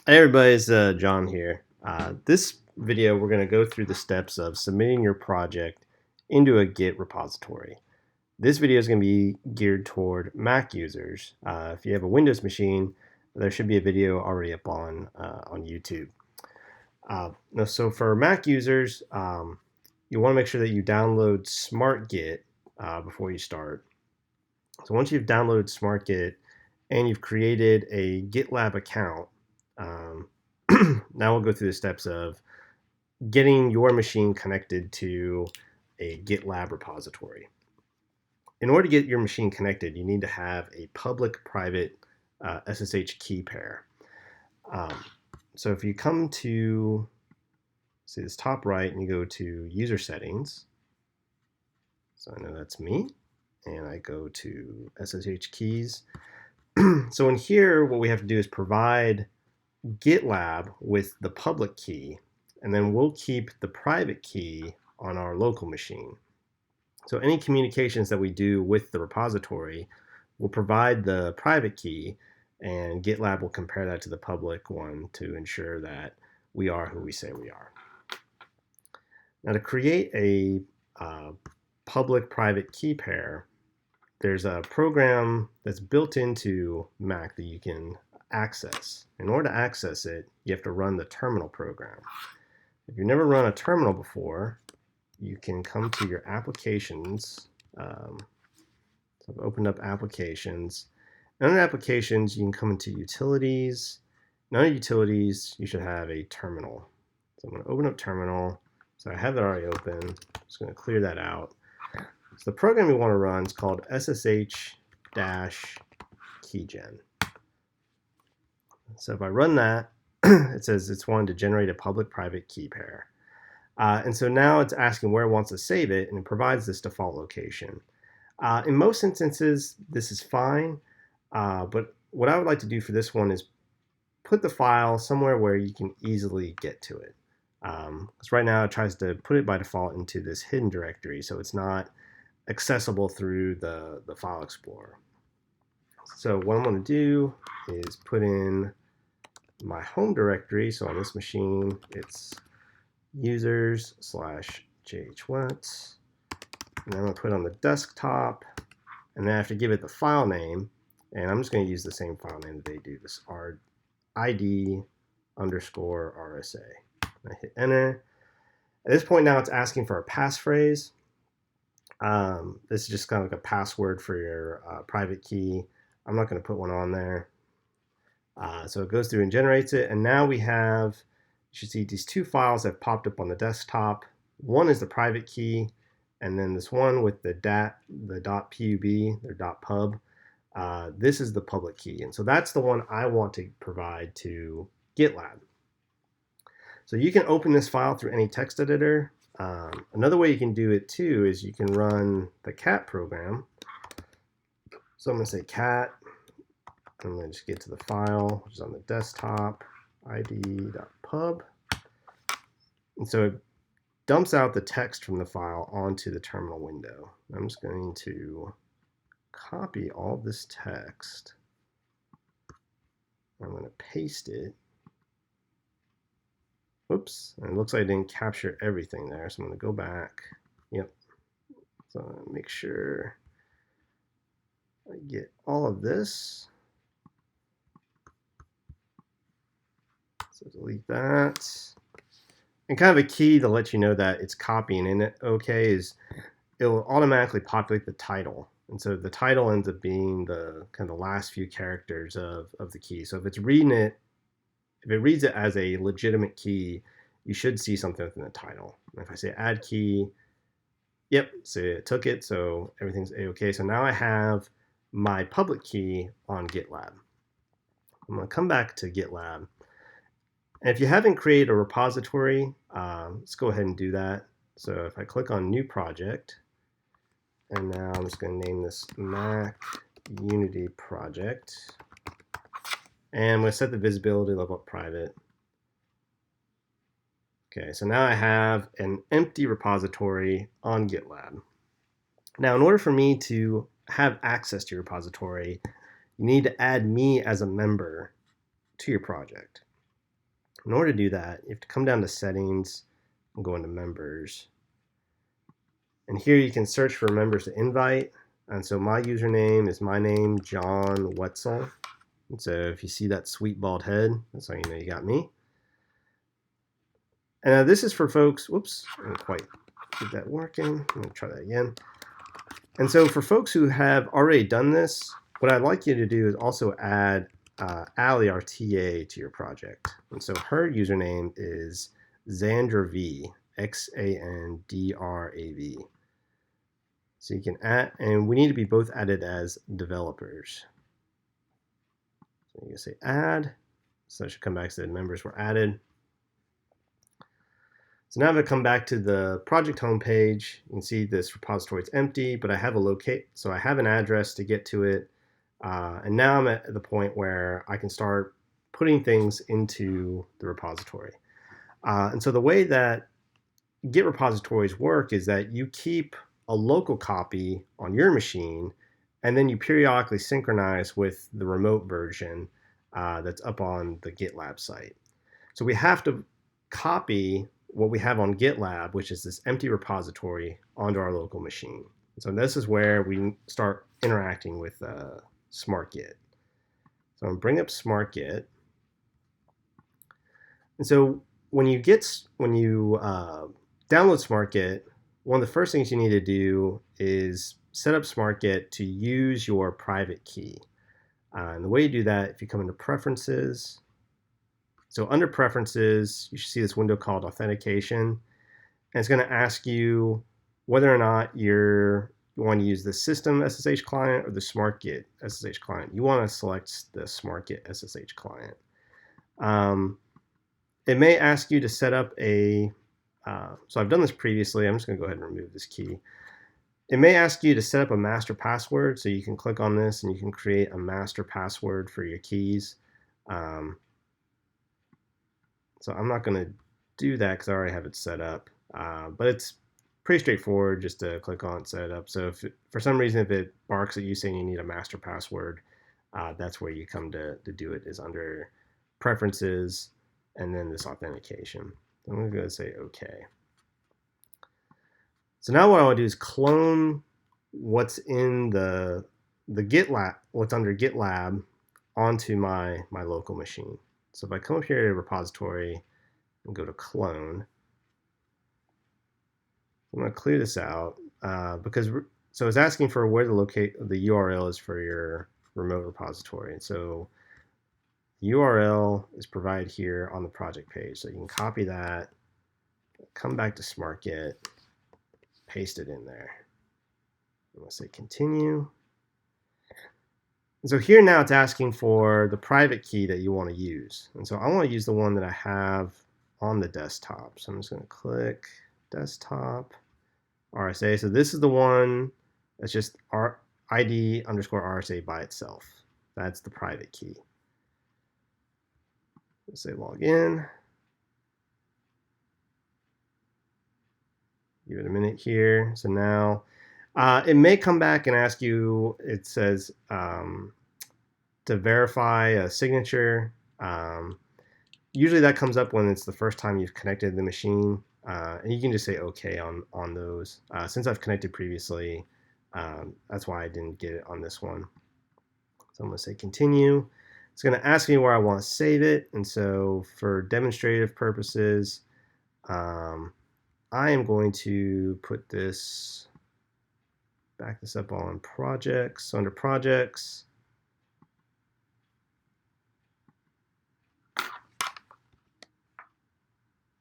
Hey everybody, it's John here. This video, we're going to go through the steps of submitting your project into a Git repository. This video is going to be geared toward Mac users. If you have a Windows machine, there should be a video already up on YouTube. So for Mac users, you want to make sure that you download SmartGit before you start. So once you've downloaded SmartGit and you've created a GitLab account, um, now we'll go through the steps of getting your machine connected to a GitLab repository. In order to get your machine connected, you need to have a public-private SSH key pair. So if you come to, see this top right, and you go to user settings, so I know that's me, and I go to SSH keys. So in here, what we have to do is provide GitLab with the public key, and then we'll keep the private key on our local machine. So any communications that we do with the repository will provide the private key, and GitLab will compare that to the public one to ensure that we are who we say we are. Now to create a public-private key pair, there's a program that's built into Mac that you can access. In order to access it, you have to run the terminal program. If you've never run a terminal before, you can come to your applications. So I've opened up applications. And under applications, you can come into utilities. And under utilities, you should have a terminal. So I'm going to open up terminal. So I have it already open. I'm just going to clear that out. So the program we want to run is called SSH-keygen. So if I run that, it says it's wanting to generate a public-private key pair. And so now it's asking where it wants to save it, and it provides this default location. In most instances, this is fine, but what I would like to do for this one is put the file somewhere where you can easily get to it. Because right now it tries to put it by default into this hidden directory, so it's not accessible through the file explorer. So what I'm going to do is put in my home directory. So on this machine, it's users/jhwet. And then I'm going to put it on the desktop, and then I have to give it the file name. And I'm just going to use the same file name that they do, this id_RSA. I hit enter. At this point now, it's asking for a passphrase. This is just kind of like a password for your private key. I'm not going to put one on there. So it goes through and generates it. And now we have, you should see these two files that popped up on the desktop. One is the private key, and then this one with the .pub, their .pub. This is the public key. And so that's the one I want to provide to GitLab. So you can open this file through any text editor. Another way you can do it too is you can run the cat program. So I'm going to say cat. I'm going to just get to the file, which is on the desktop, id.pub. And so it dumps out the text from the file onto the terminal window. I'm just going to copy all this text. I'm going to paste it. Oops, and it looks like I didn't capture everything there, so I'm going to go back. Yep. So make sure I get all of this. So delete that. And kind of a key to let you know that it's copying in it okay is it will automatically populate the title. And so the title ends up being the kind of the last few characters of the key. So if it's reading it, if it reads it as a legitimate key, you should see something within the title. And if I say add key, yep, so it took it, so everything's a-okay. So now I have my public key on GitLab. I'm going to come back to GitLab. And if you haven't created a repository, let's go ahead and do that. So if I click on New Project, and now I'm just going to name this Mac Unity Project. And I'm going to set the visibility level up private. Okay, so now I have an empty repository on GitLab. Now, in order for me to have access to your repository, you need to add me as a member to your project. In order to do that, you have to come down to settings and go into members. And here you can search for members to invite. And so my username is my name, John Wetzel. And so if you see that sweet bald head, that's how you know you got me. And this is for folks, whoops, I didn't quite get that working. I'm going to try that again. And so for folks who have already done this, what I'd like you to do is also add Allie, our TA, to your project. And so her username is Xandrav, Xandrav. So you can add, and we need to be both added as developers. So you can say add, so it should come back to the members were added. So now I'm going to come back to the project homepage. You can see this repository is empty, but I have so I have an address to get to it. And now I'm at the point where I can start putting things into the repository. And so the way that Git repositories work is that you keep a local copy on your machine, and then you periodically synchronize with the remote version that's up on the GitLab site. So we have to copy what we have on GitLab, which is this empty repository, onto our local machine. So this is where we start interacting with SmartGit. So I'm going to bring up SmartGit. And so when you download SmartGit, one of the first things you need to do is set up SmartGit to use your private key. And the way you do that, if you come into Preferences, so under Preferences, you should see this window called Authentication. And it's going to ask you whether or not you want to use the System SSH client or the SmartGit SSH client. You want to select the SmartGit SSH client. It may ask you to set up a, so I've done this previously. I'm just going to go ahead and remove this key. It may ask you to set up a master password, so you can click on this and you can create a master password for your keys. So I'm not going to do that because I already have it set up, but it's pretty straightforward just to click on it, set it up. So if for some reason if it barks at you saying you need a master password, that's where you come to do it, is under Preferences and then this Authentication. So I'm going to go and say OK. So now what I want to do is clone what's in the GitLab, what's under GitLab, onto my local machine. So if I come up here to repository and go to clone, I'm going to clear this out because so it's asking for where the URL is for your remote repository. And so the URL is provided here on the project page. So you can copy that, come back to SmartGit, paste it in there. I'm going to say continue. And so here now it's asking for the private key that you want to use. And so I want to use the one that I have on the desktop. So I'm just going to click desktop, RSA. So this is the one that's just ID_RSA by itself. That's the private key. Let's say log in. Give it a minute here. So now it may come back and ask you, it says to verify a signature. Usually that comes up when it's the first time you've connected the machine. And you can just say OK on those. Since I've connected previously, that's why I didn't get it on this one. So I'm going to say continue. It's going to ask me where I want to save it. And so for demonstrative purposes, I am going to put this, back this up on projects. So under projects,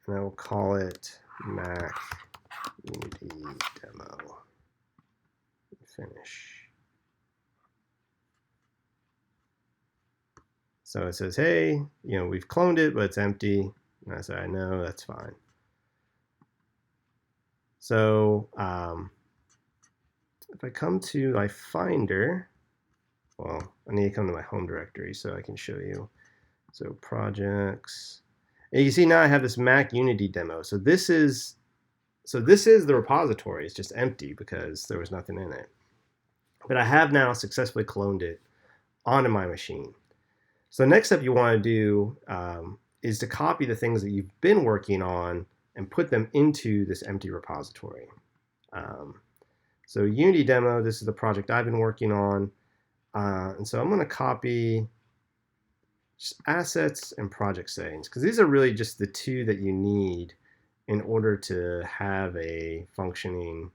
and I will call it Mac Unity Demo. Finish. So it says, hey, we've cloned it, but it's empty. And I said, I know, that's fine. So if I come to my Finder, well, I need to come to my home directory so I can show you. So projects. And you can see now I have this Mac Unity demo. So this is the repository. It's just empty because there was nothing in it. But I have now successfully cloned it onto my machine. So the next step you want to do is to copy the things that you've been working on and put them into this empty repository. So Unity demo, this is the project I've been working on. And so I'm going to copy just assets and project settings, because these are really just the two that you need in order to have a functioning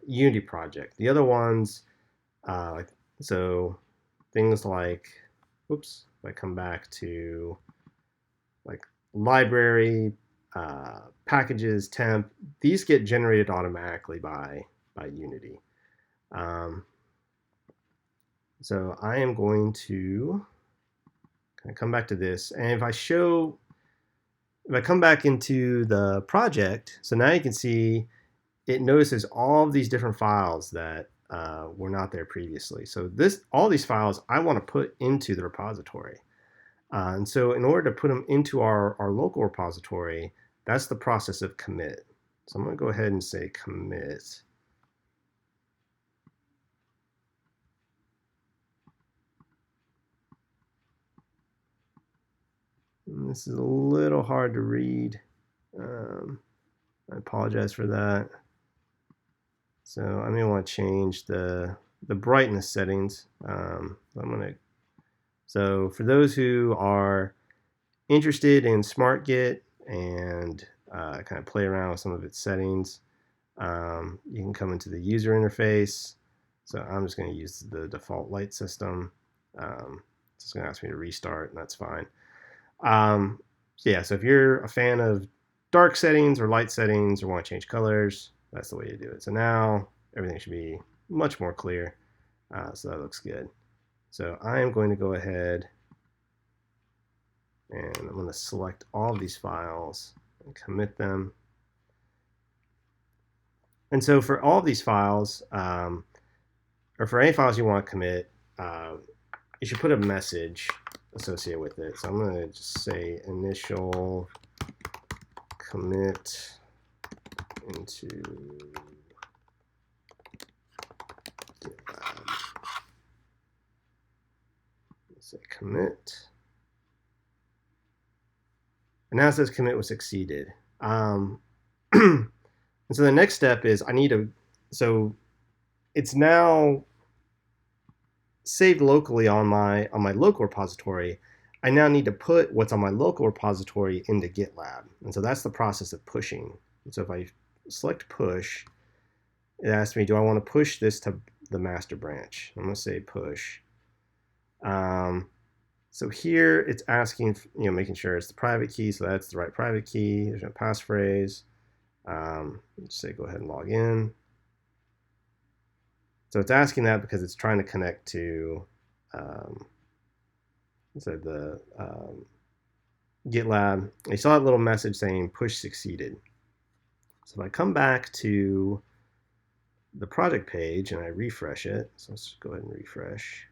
Unity project. The other ones, so things like, oops, if I come back to like library, packages, temp, these get generated automatically by Unity. So I am going to kind of come back to this, and if I come back into the project, so now you can see it notices all of these different files that were not there previously. So all these files I want to put into the repository. And so in order to put them into our local repository, that's the process of commit. So I'm going to go ahead and say commit. And this is a little hard to read. I apologize for that. So I may want to change the brightness settings. So for those who are interested in SmartGit and kind of play around with some of its settings, you can come into the user interface. So I'm just going to use the default light system. It's going to ask me to restart, and that's fine. So yeah, so if you're a fan of dark settings or light settings or want to change colors, that's the way to do it. So now everything should be much more clear. So that looks good. So I am going to go ahead and I'm going to select all of these files and commit them. And so for all of these files, or for any files you want to commit, you should put a message associated with it. So I'm going to just say initial commit into GitLab. Say commit. And now it says commit was succeeded. And so the next step is so it's now saved locally on my local repository. I now need to put what's on my local repository into GitLab. And so that's the process of pushing. And so if I select push, it asks me, do I want to push this to the master branch? I'm going to say push. So here it's asking, making sure it's the private key. So that's the right private key. There's no passphrase. Just say go ahead and log in. So it's asking that because it's trying to connect to the GitLab. You saw that little message saying push succeeded. So if I come back to the project page and I refresh it, so let's just go ahead and refresh.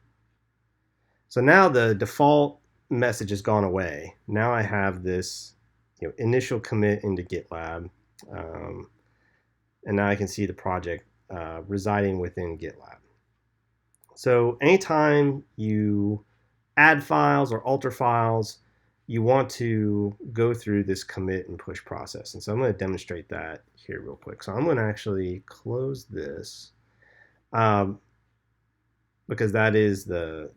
So now the default message has gone away. Now I have this initial commit into GitLab, and now I can see the project residing within GitLab. So anytime you add files or alter files, you want to go through this commit and push process. And so I'm going to demonstrate that here real quick. So I'm going to actually close this because that is the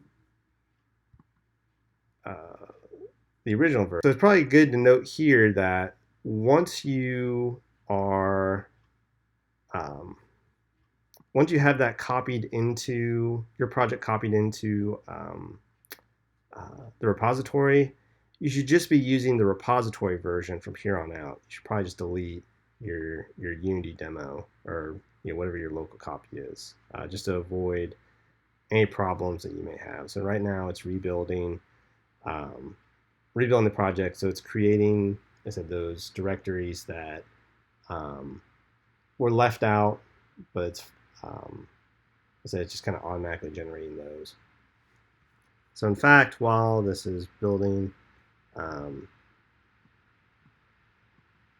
original version. So it's probably good to note here that once you have that copied into your project, copied into the repository, you should just be using the repository version from here on out. You should probably just delete your Unity demo or whatever your local copy is, just to avoid any problems that you may have. So right now it's rebuilding the project, so it's creating, I said, those directories that were left out, but it's it's just kind of automatically generating those. So in fact, while this is building, I'm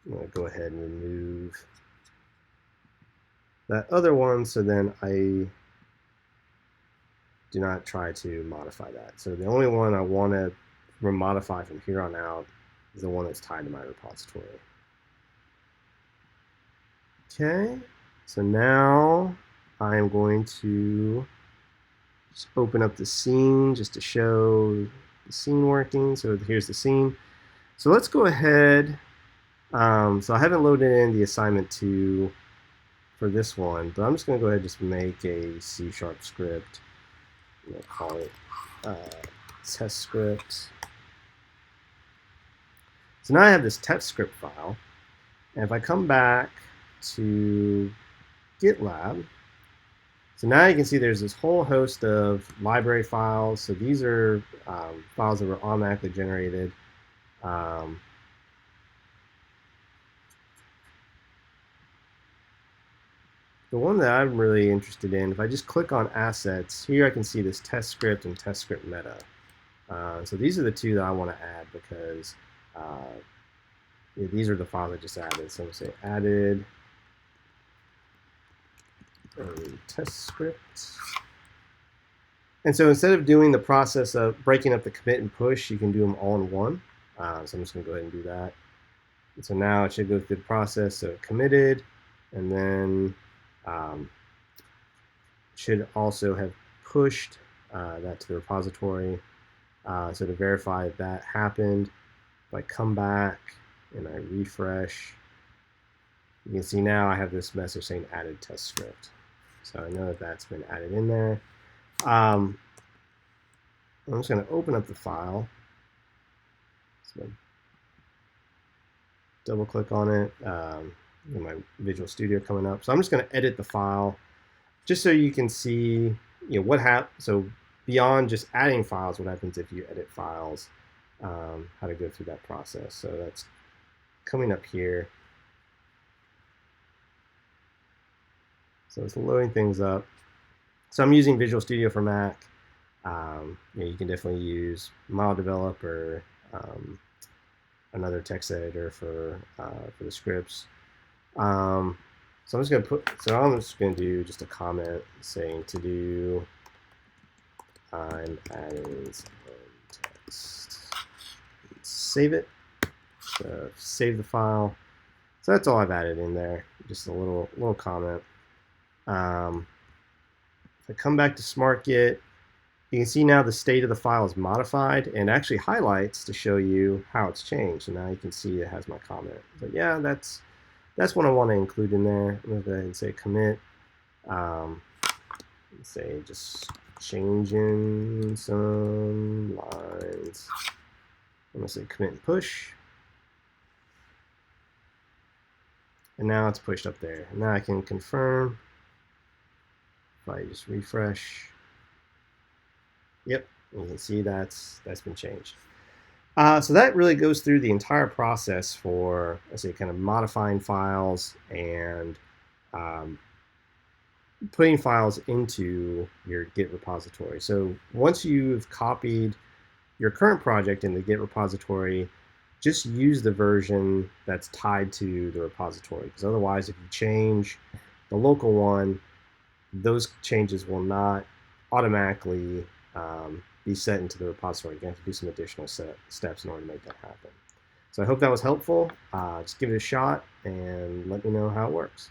going to go ahead and remove that other one, so then I do not try to modify that. So the only one I want to modify from here on out is the one that's tied to my repository. Okay, so now I am going to just open up the scene just to show the scene working. So here's the scene. So let's go ahead. So I haven't loaded in the assignment 2 for this one, but I'm just going to go ahead and just make a C# script. I'm going to call it test script. So now I have this test script file, and if I come back to GitLab, so now you can see there's this whole host of library files. So these are files that were automatically generated. The one that I'm really interested in, if I just click on assets, here I can see this test script and test script meta. So these are the two that I want to add because these are the files I just added. So I'm going to say added test script. And so instead of doing the process of breaking up the commit and push, you can do them all in one. So I'm just going to go ahead and do that. And so now it should go through the process. So it committed, and then should also have pushed that to the repository. So to verify that happened, if I come back and I refresh, you can see now I have this message saying added test script. So I know that that's been added in there. I'm just going to open up the file. So double click on it. My Visual Studio coming up. So I'm just going to edit the file just so you can see what happens. So beyond just adding files, what happens if you edit files, how to go through that process. So that's coming up here. So it's loading things up. So I'm using Visual Studio for Mac. You can definitely use Model Developer, another text editor for the scripts. So I'm just going to do just a comment saying to do. I'm adding some text. Save it. So save the file. So that's all I've added in there. Just a little comment. If I come back to SmartGit, you can see now the state of the file is modified and actually highlights to show you how it's changed. And now you can see it has my comment. But yeah, that's what I want to include in there. I'm going to go ahead and say commit. Say just changing some lines. I'm going to say commit and push. And now it's pushed up there. Now I can confirm. If I just refresh, yep, you can see that's been changed. So that really goes through the entire process for, let's say, kind of modifying files and putting files into your Git repository. So once you've copied your current project in the Git repository, just use the version that's tied to the repository, because otherwise if you change the local one, those changes will not automatically be set into the repository. You have to do some additional steps in order to make that happen. So I hope that was helpful. Just give it a shot and let me know how it works.